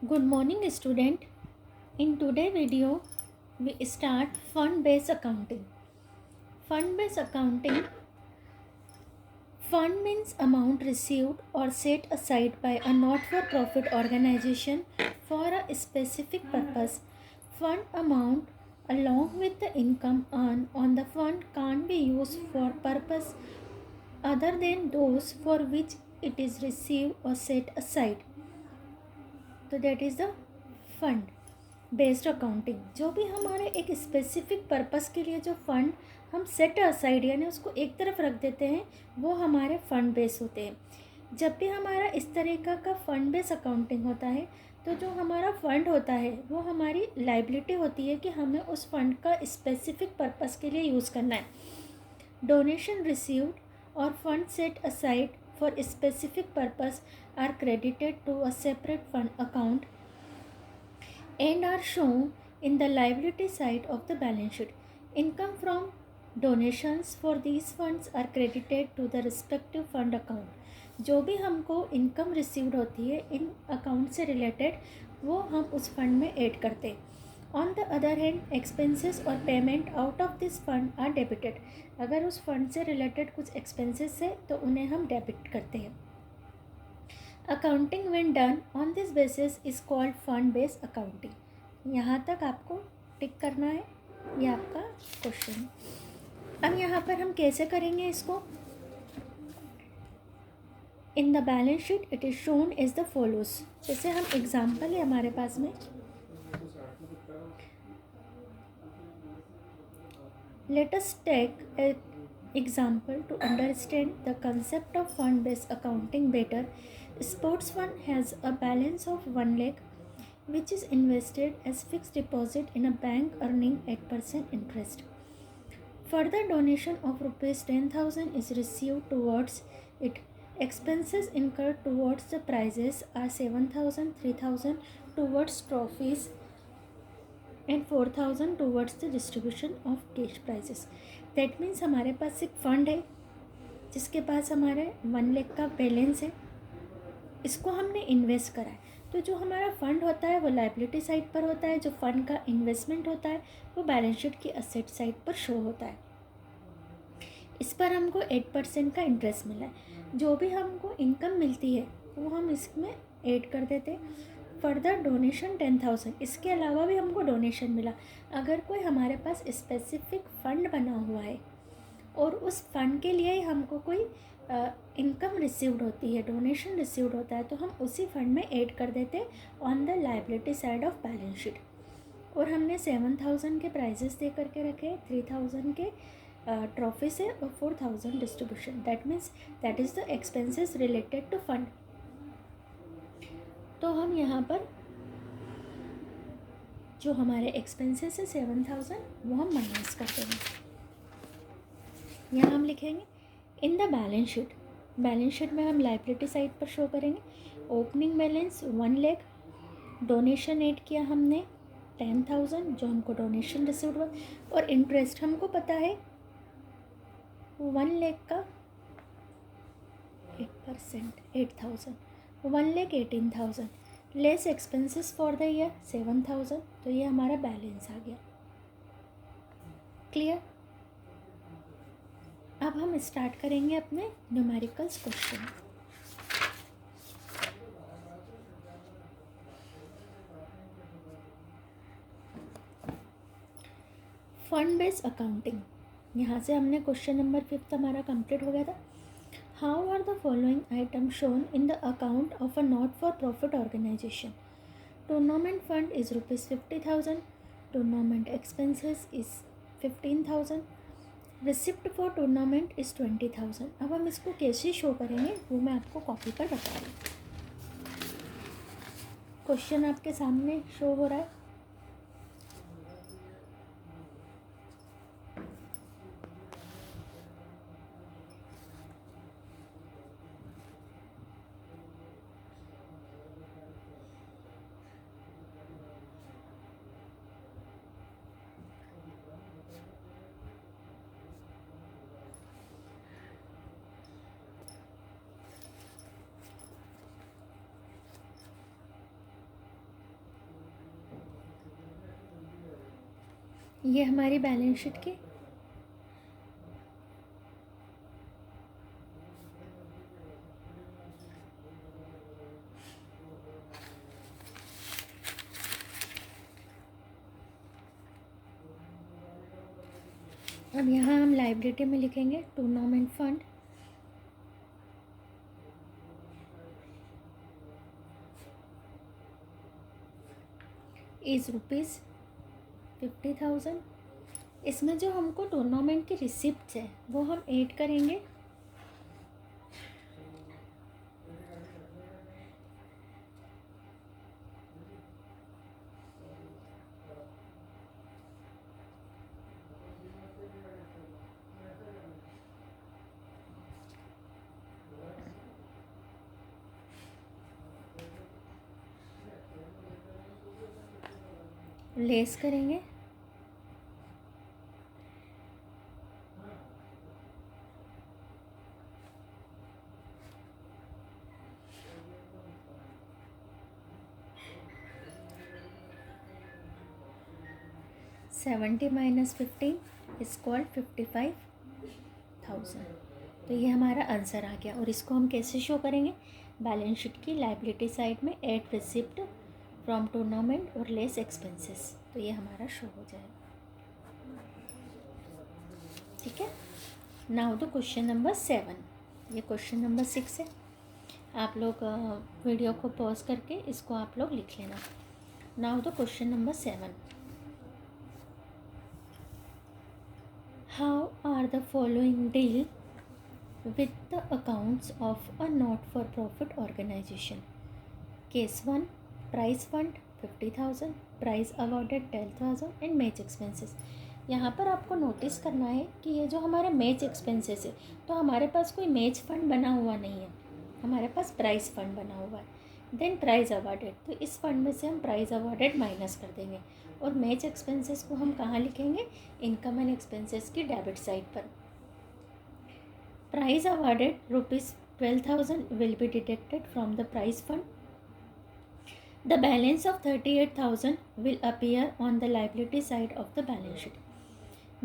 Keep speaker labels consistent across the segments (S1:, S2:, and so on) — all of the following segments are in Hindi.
S1: Good morning student. In today video we start fund based accounting. Fund based accounting, fund means amount received or set aside by a not for profit organization for a specific purpose. Fund amount along with the income earned on the fund can't be used for purpose other than those for which it is received or set aside. तो that is the fund based accounting. जो भी हमारे एक स्पेसिफिक पर्पस के लिए जो फंड हम सेट असाइड यानी उसको एक तरफ रख देते हैं वो हमारे फंड बेस होते हैं। जब भी हमारा इस तरीका का फंड बेस अकाउंटिंग होता है तो जो हमारा फंड होता है वो हमारी लाइबिलिटी होती है कि हमें उस फंड का स्पेसिफिक पर्पस के लिए यूज़ करना है। डोनेशन रिसीव्ड और fund set aside for a specific purpose are credited to a separate fund account and are shown in the liability side of the balance sheet. Income from donations for these funds are credited to the respective fund account. जो भी हमको इनकम रिसीव्ड होती है इन अकाउंट से रिलेटेड वो हम उस फंड में ऐड करते हैं। On the other hand expenses और payment out of this fund are debited. अगर उस फंड से रिलेटेड कुछ एक्सपेंसेस है तो उन्हें हम डेबिट करते हैं। Accounting when done on this basis is called fund based accounting. यहाँ तक आपको टिक करना है, ये आपका क्वेश्चन है। अब यहाँ पर हम कैसे करेंगे इसको? In the balance sheet it is shown as the follows. जैसे हम एग्जाम्पल है हमारे पास में, let us take an example to understand the concept of fund-based accounting better. Sports fund has a balance of 1 lakh which is invested as fixed deposit in a bank earning 8% interest. Further donation of rupees 10,000 is received towards it. Expenses incurred towards the prizes are 7,000, 3,000 towards trophies and 4,000 towards the distribution of cash prices. That means हमारे पास एक फ़ंड है जिसके पास हमारे 1 लाख का बैलेंस है, इसको हमने इन्वेस्ट करा है। तो जो हमारा फ़ंड होता है वो लाइबिलिटी साइड पर होता है, जो फ़ंड का इन्वेस्टमेंट होता है वो बैलेंस शीट की असेट साइड पर शो होता है। इस पर हमको 8% का इंटरेस्ट मिला है। जो भी हमको इनकम मिलती है वो हम इसमें ऐड कर देते हैं। फर्दर डोनेशन 10,000, इसके अलावा भी हमको डोनेशन मिला। अगर कोई हमारे पास स्पेसिफिक फ़ंड बना हुआ है और उस फंड के लिए हमको कोई इनकम रिसीव्ड होती है, डोनेशन रिसीव्ड होता है, तो हम उसी फंड में ऐड कर देते on the liability side of balance sheet. और हमने 7,000 के प्राइजेस दे करके रखे, 3,000 के ट्रॉफी से और 4,000 distribution. That means that is the expenses related to fund. तो हम यहाँ पर जो हमारे एक्सपेंसेस है 7,000 वो हम माइनस कर देंगे। यहाँ हम लिखेंगे इन the balance sheet. Balance sheet में हम लाइबिलिटी साइड पर शो करेंगे opening balance 1 lakh, donation add किया हमने 10,000 जो हमको डोनेशन रिसीव्ड हुआ, और इंटरेस्ट हमको पता है 1 लाख का 8%, 8,000, 1,18,000 less expenses for the year 7,000। तो ये हमारा बैलेंस आ गया। क्लियर? अब हम स्टार्ट करेंगे अपने numericals question. Fund based accounting, यहाँ से हमने क्वेश्चन नंबर 5 हमारा कंप्लीट हो गया था। How are the following item shown in the account of a not for profit organization? Tournament fund is rupees 50,000, tournament expenses is 15,000, receipt for tournament is 20,000। अब हम इसको कैसे शो करेंगे वो मैं आपको कॉपी पर बता रही हूँ। क्वेश्चन आपके सामने शो हो रहा है। ये हमारी बैलेंस शीट की अब यहाँ हम लाइबिलिटी में लिखेंगे टूर्नामेंट फंड इज़ ₹50,000। इसमें जो हमको टूर्नामेंट की रिसिप्ट है वो हम ऐड करेंगे। लेस करेंगे $70 - 15 इज कॉल्ड 55,000। तो ये हमारा आंसर आ गया। और इसको हम कैसे शो करेंगे? बैलेंस शीट की लाइबिलिटी साइड में ऐड रिसिप्ट फ्रॉम टूर्नामेंट और लेस एक्सपेंसेस, तो ये हमारा शो हो जाएगा। ठीक है। Now the question number 7। ये क्वेश्चन नंबर 6 है। आप लोग वीडियो को पॉज करके इसको आप लोग लिख लेना। Now the question number 7। How are the following deal with the accounts of a not-for-profit organization? Case 1, prize fund 50,000, prize awarded 10,000 and match expenses। यहाँ पर आपको नोटिस करना है कि ये जो हमारे मैच एक्सपेंसेस है, तो हमारे पास कोई मैच फंड बना हुआ नहीं है, हमारे पास प्राइज़ फंड बना हुआ है। देन प्राइज़ अवार्डेड, तो इस फंड में से हम प्राइज़ अवार्डेड माइनस कर देंगे। और मैच एक्सपेंसेस को हम कहाँ लिखेंगे? इनकम एंड एक्सपेंसेस की डेबिट साइड पर। Prize awarded ₹12,000 will be deducted from the prize fund. The balance of 38,000 will appear on the liability side of the balance sheet.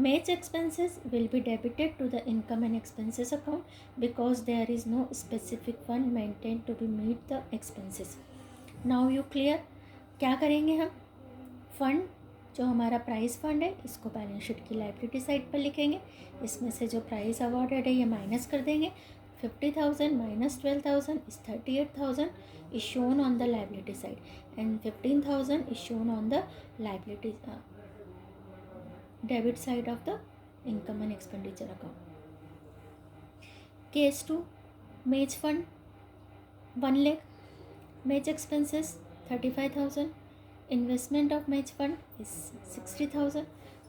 S1: Match expenses will be debited to the income and expenses account because there is no specific fund maintained to be meet the expenses. Now you clear? क्या करेंगे हम? फंड जो हमारा प्राइस फंड है इसको बैलेंस शीट की लाइबिलिटी साइड पर लिखेंगे। इसमें से जो प्राइस अवार्डेड है ये माइनस कर देंगे। 50,000 minus 12,000 is 38,000 is shown on the liability side and 15,000 is shown on the liability debit side of the income and expenditure account. Case 2, match fund 1 lakh, match expenses 35,000, investment of match fund is 60,000।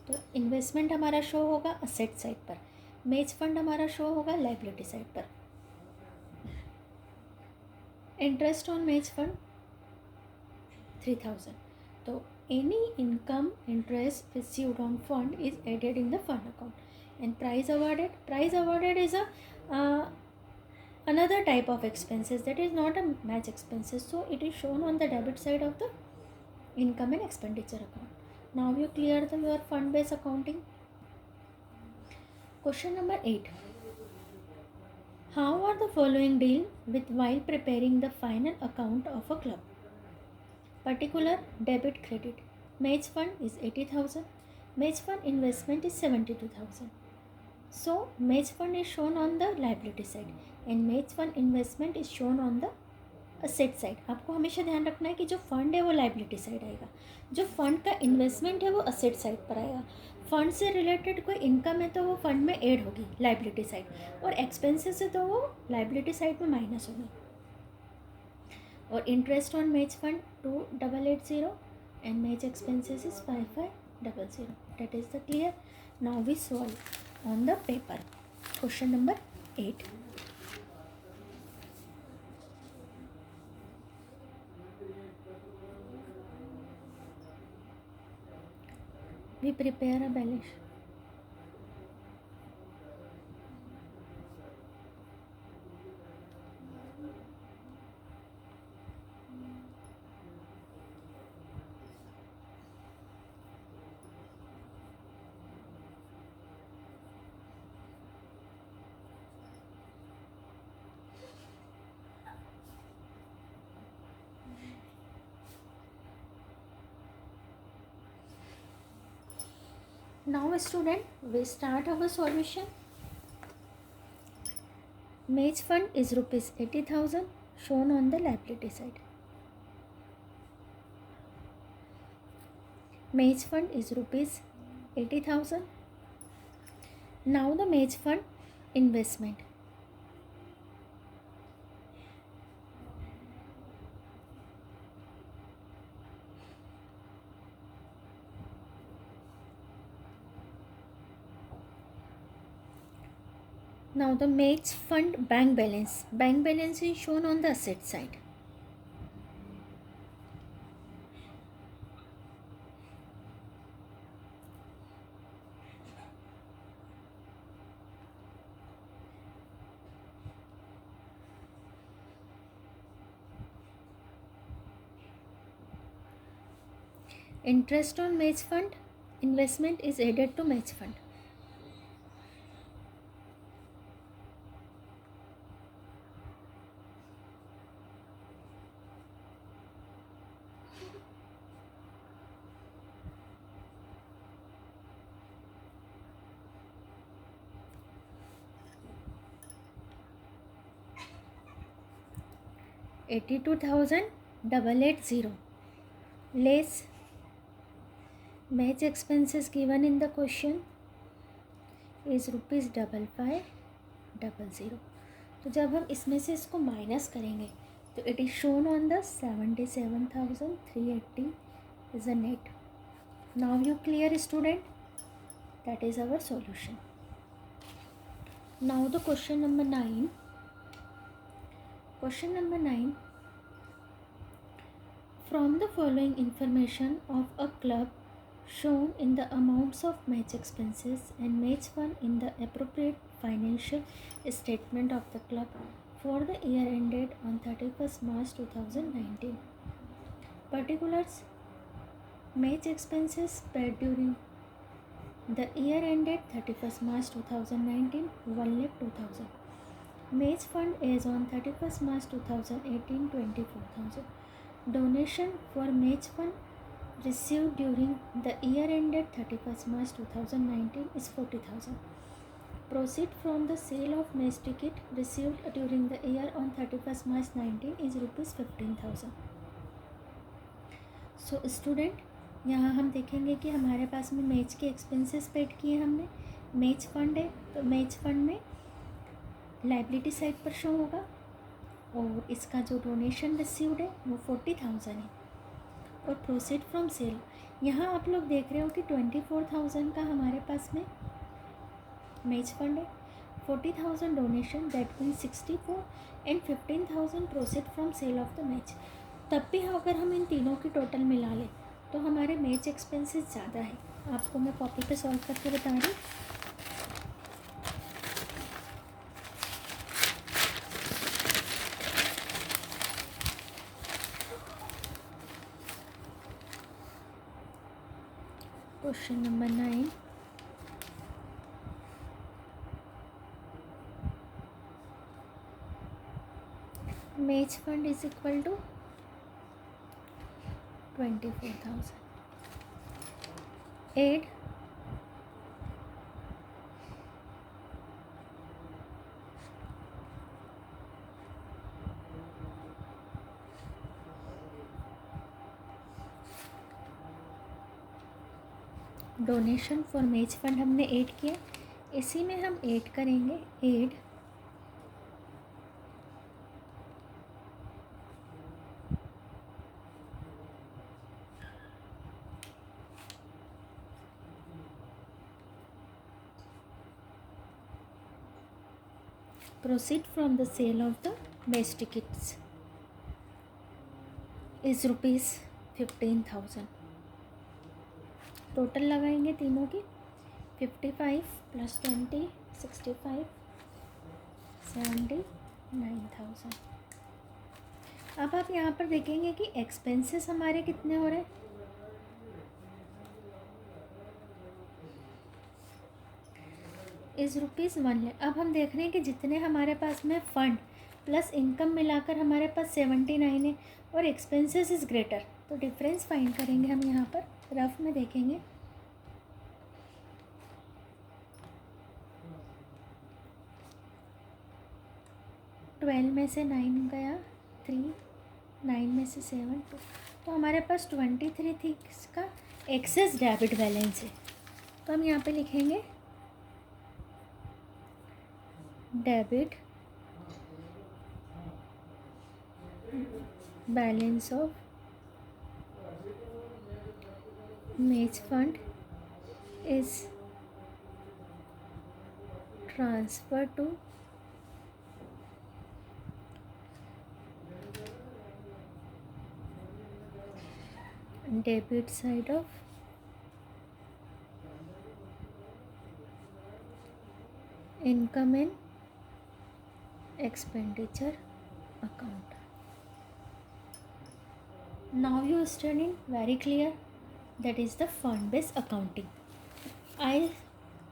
S1: तो इन्वेस्टमेंट हमारा शो होगा असेट साइड पर, मैच फंड हमारा शो होगा लाइबिलिटी साइड पर। Interest on match fund 3,000। तो any income interest received on fund is added in the fund account. And prize awarded is another type of expenses that is not a match expenses, so it is shown on the debit side of the income and expenditure account. Now you clear your fund based accounting. Question number 8. How are the following deal with while preparing the final account of a club? Particular debit credit. Match fund is 80,000. Match fund investment is 72,000. So match fund is shown on the liability side and match fund investment is shown on the asset side. आपको हमेशा ध्यान रखना है कि जो फंड है वो लाइबिलिटी साइड आएगा, जो फंड का इन्वेस्टमेंट है वो असेट साइड पर आएगा। फंड से रिलेटेड कोई इनकम है तो वो फंड में ऐड होगी लाइबिलिटी साइड, और एक्सपेंसेस है तो वो लाइबिलिटी साइड में माइनस होगी। और interest on match fund 2,880 and match expenses is 5,500। That is the clear. Now we solve on the paper question number 8। We prepare a balance. Now student, we start our solution. Match fund is rupees 80,000 shown on the liability side. Match fund is rupees 80,000. Now the match fund investment. Now the match fund bank balance. Bank balance is shown on the asset side. Interest on match fund investment is added to match fund. $82,880 less match expenses given in the question is rupees 5500. तो जब हम इसमें से इसको माइनस करेंगे तो it is shown on the 77,380 is a net. Now you clear student, that is our solution. Now the question number 9. Question number 9. From the following information of a club shown in the amounts of match expenses and match fund in the appropriate financial statement of the club for the year ended on 31st March 2019. Particulars: match expenses paid during the year ended 31st March 2019 1,02,000. Match fund is on 31st March 2018 24,000. Donation for match fund received during the year ended 31st March 2019 is 40,000. Proceed from the sale of match ticket received during the year on 31st March 19 is rupees 15,000. So student, यहाँ हम देखेंगे कि हमारे पास में मैच के एक्सपेंसेस पेड किए हमने. मैच फंड है तो मैच फंड में लाइबिलिटी साइड पर शो होगा और इसका जो डोनेशन रिसीव्ड है वो 40,000 है. और प्रोसीड फ्रॉम सेल, यहाँ आप लोग देख रहे हो कि 24,000 का हमारे पास में मैच फंड है, 40,000 donation, that means 64 and 15,000 proceed from sale of the match. तब भी अगर हम इन तीनों की टोटल मिला लें तो हमारे मैच एक्सपेंसेस ज़्यादा है. आपको मैं कॉपी पे सॉल्व करके बता रही हूँ. Question number 9. Match fund is equal to 24,000. Add donation for match fund हमने ऐड किया, इसी में हम ऐड करेंगे add proceed from the sale of the match tickets is rupees 15,000. Total लगाएंगे तीनों की 55 + 20 65 79,000. अब आप यहाँ पर देखेंगे कि एक्सपेंसेस हमारे कितने हो रहे हैं. इस रुपीज़ 1 लाख. अब हम देख रहे हैं कि जितने हमारे पास में फ़ंड प्लस इनकम मिलाकर हमारे पास 79 है और एक्सपेंसेस इज़ ग्रेटर, तो डिफरेंस फाइंड करेंगे हम. यहाँ पर रफ में देखेंगे 12 में से 9 गया 3, 9 में से 7 2, तो हमारे पास 23 थी इसका एक्सेस डेबिट बैलेंस है। तो हम यहाँ पे लिखेंगे debit balance of maze fund is transfer to debit side of income and expenditure account. Now you are studying very clear, that is the fund based accounting. I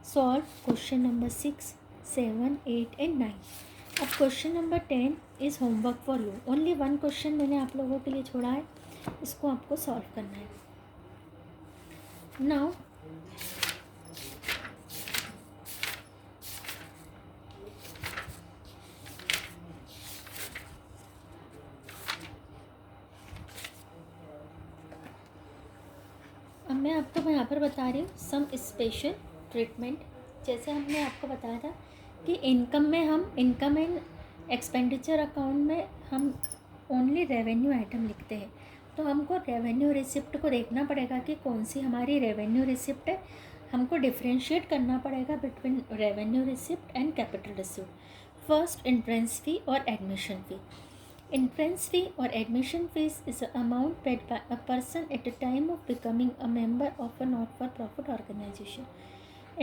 S1: solve question number 6, 7, 8 and 9. अब question number 10 is homework for you. Only one question मैंने आप लोगों के लिए छोड़ा है, इसको आपको solve करना है. Now अब मैं आपको यहाँ पर बता रही हूँ सम स्पेशल ट्रीटमेंट। जैसे हमने आपको बताया था कि इनकम में हम इनकम एंड एक्सपेंडिचर अकाउंट में हम ओनली रेवेन्यू आइटम लिखते हैं, तो हमको रेवेन्यू रिसिप्ट को देखना पड़ेगा कि कौन सी हमारी रेवेन्यू रिसिप्ट है। हमको डिफ्रेंशिएट करना पड़ेगा between revenue receipt and capital receipt. First, entrance fee और admission fee. Entrance fee or admission fees is the amount paid by a person at the time of becoming a member of a not-for-profit organization.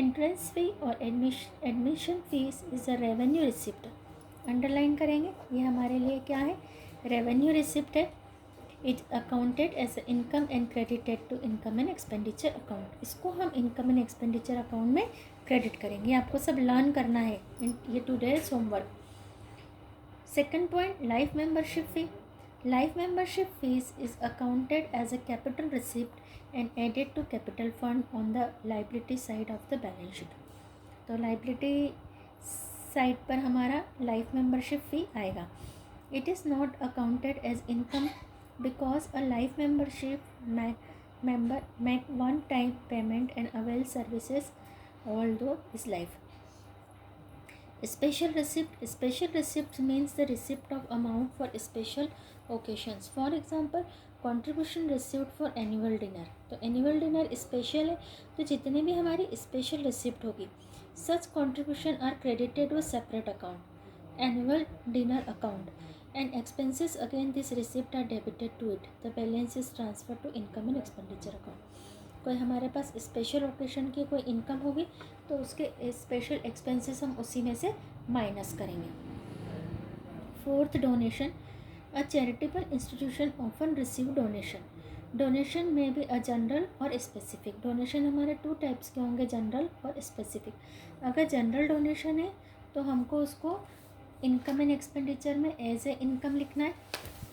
S1: Entrance fee or admission fees is a revenue receipt. Underline करेंगे, ये हमारे लिए क्या है, रेवेन्यू रिसिप्ट है। It accounted as income and credited to income and expenditure account. इसको हम इनकम एंड एक्सपेंडिचर अकाउंट में क्रेडिट करेंगे। आपको सब लर्न करना है, ये today's homework. Second point, life membership fee. Life membership fees is accounted as a capital receipt and added to capital fund on the liability side of the balance sheet. तो liability side पर हमारा life membership fee आएगा. It is not accounted as income because a life membership member make one time payment and avail services although is life. Special receipt means the receipt of amount for special occasions. For example, contribution receipt for annual dinner. तो annual dinner स्पेशल है, तो जितने भी हमारी स्पेशल रिसिप्ट होगी, such contribution are credited to separate account, annual dinner account, and expenses again this receipt are debited to it. The balance is transferred to income and expenditure account. कोई हमारे पास स्पेशल ओकेशन की कोई इनकम होगी तो उसके स्पेशल एक्सपेंसेस हम उसी में से माइनस करेंगे। Fourth, donation. अ charitable institution often receive donation. Donation में भी अ जनरल और स्पेसिफिक। डोनेशन हमारे 2 टाइप्स के होंगे, जनरल और स्पेसिफिक। अगर जनरल डोनेशन है तो हमको उसको इनकम एंड एक्सपेंडिचर में एज ए इनकम लिखना है,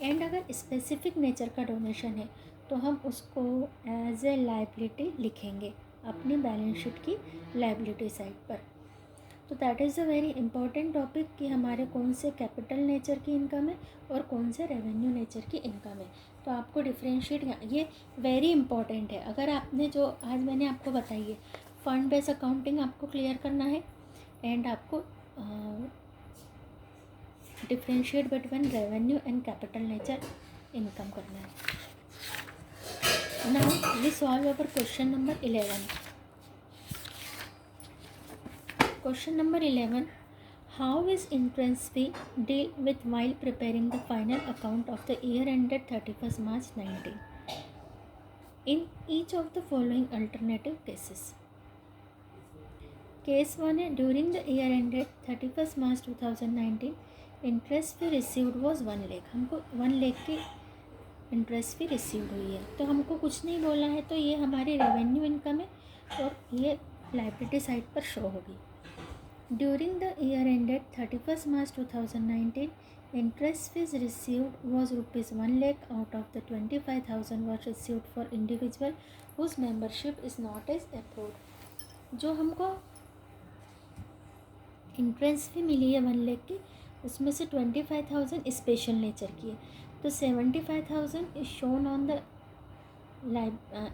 S1: एंड अगर स्पेसिफिक नेचर का डोनेशन है तो हम उसको एज ए लाइबिलिटी लिखेंगे अपनी बैलेंस शीट की लाइबिलिटी साइड पर। तो that is a very important topic कि हमारे कौन से कैपिटल नेचर की इनकम है और कौन से रेवेन्यू नेचर की इनकम है। तो आपको डिफ्रेंशिएट, ये वेरी इंपॉर्टेंट है। अगर आपने जो आज मैंने आपको बताई है फंड बेस्ड अकाउंटिंग आपको क्लियर करना है, एंड आपको differentiate between revenue and capital nature income करना है। Now we solve our question number 11. Question number 11. How is entrance fee deal with while preparing the final account of the year ended 31st March 19? In each of the following alternative cases. Case 1 है, during the year ended 31st March 2019, interest fee received was 1 lakh. हमको 1 lakh की इंटरेस्ट भी रिसीव हुई है, तो हमको कुछ नहीं बोला है, तो ये हमारी रेवेन्यू इनकम है और ये लाइबिलिटी साइड पर शो होगी। During the year ended 31st March 2019, interest fees received was ₹1 lakh out of the 25,000 was received for individual whose membership is not as approved. जो हमको इंटरेस्ट फी मिली है 1 lakh की, उसमें से 25,000 स्पेशल नेचर की है, तो 75,000 is shown on the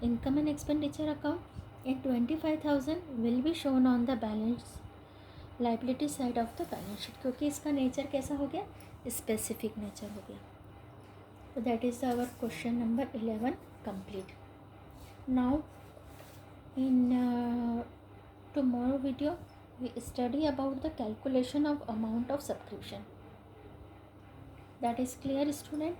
S1: income and expenditure account and 25,000 will be shown on the balance liability side of the balance sheet, क्योंकि इसका नेचर कैसा हो गया, स्पेसिफिक नेचर हो गया. So that is our question number 11 complete. Now in tomorrow video we study about the calculation of amount of subscription. That is clear, student?